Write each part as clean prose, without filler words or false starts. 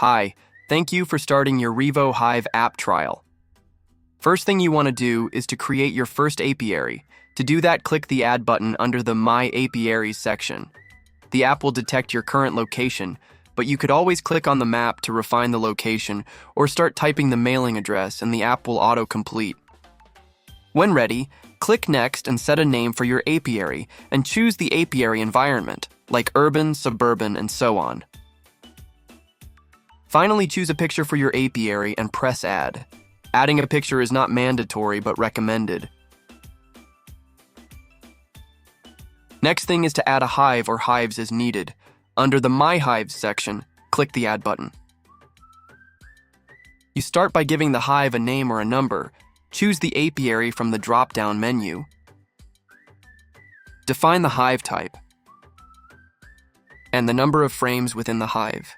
Hi, thank you for starting your REVO Hive app trial. First thing you want to do is to create your first apiary. To do that, click the Add button under the My Apiaries section. The app will detect your current location, but you could always click on the map to refine the location or start typing the mailing address and the app will auto-complete. When ready, click Next and set a name for your apiary and choose the apiary environment, like urban, suburban, and so on. Finally, choose a picture for your apiary and press Add. Adding a picture is not mandatory but recommended. Next thing is to add a hive or hives as needed. Under the My Hives section, click the Add button. You start by giving the hive a name or a number. Choose the apiary from the drop-down menu. Define the hive type and the number of frames within the hive.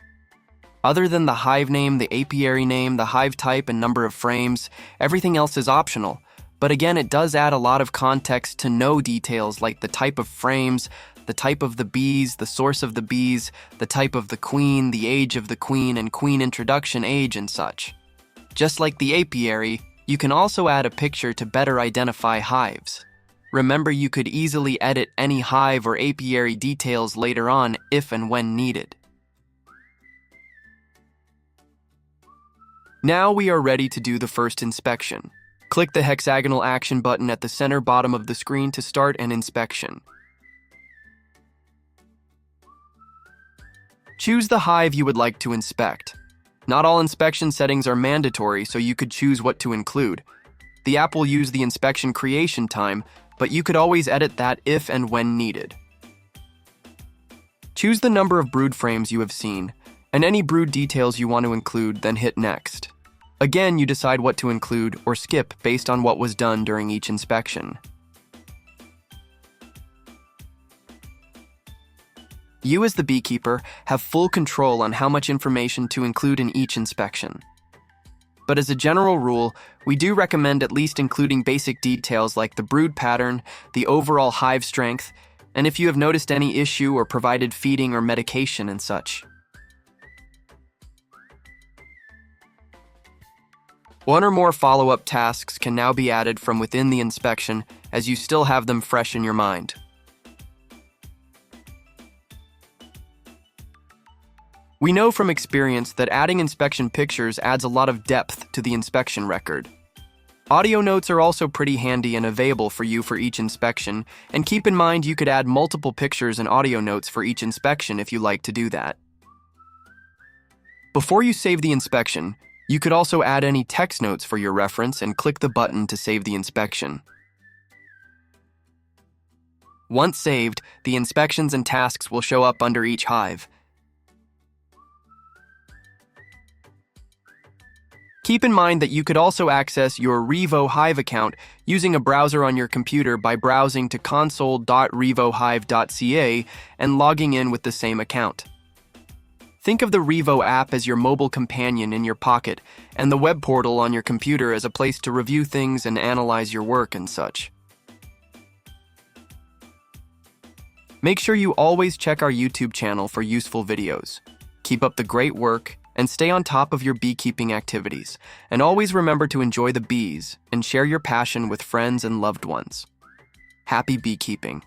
Other than the hive name, the apiary name, the hive type, and number of frames, everything else is optional. But again, it does add a lot of context to know details like the type of frames, the type of the bees, the source of the bees, the type of the queen, the age of the queen, and queen introduction age and such. Just like the apiary, you can also add a picture to better identify hives. Remember, you could easily edit any hive or apiary details later on if and when needed. Now we are ready to do the first inspection. Click the hexagonal action button at the center bottom of the screen to start an inspection. Choose the hive you would like to inspect. Not all inspection settings are mandatory, so you could choose what to include. The app will use the inspection creation time, but you could always edit that if and when needed. Choose the number of brood frames you have seen, and any brood details you want to include, then hit Next. Again, you decide what to include or skip based on what was done during each inspection. You as the beekeeper have full control on how much information to include in each inspection. But as a general rule, we do recommend at least including basic details like the brood pattern, the overall hive strength, and if you have noticed any issue or provided feeding or medication and such. One or more follow-up tasks can now be added from within the inspection as you still have them fresh in your mind. We know from experience that adding inspection pictures adds a lot of depth to the inspection record. Audio notes are also pretty handy and available for you for each inspection, and keep in mind you could add multiple pictures and audio notes for each inspection if you like to do that. Before you save the inspection, you could also add any text notes for your reference and click the button to save the inspection. Once saved, the inspections and tasks will show up under each hive. Keep in mind that you could also access your REVO Hive account using a browser on your computer by browsing to console.revohive.ca and logging in with the same account. Think of the REVO app as your mobile companion in your pocket and the web portal on your computer as a place to review things and analyze your work and such. Make sure you always check our YouTube channel for useful videos. Keep up the great work and stay on top of your beekeeping activities. And always remember to enjoy the bees and share your passion with friends and loved ones. Happy beekeeping!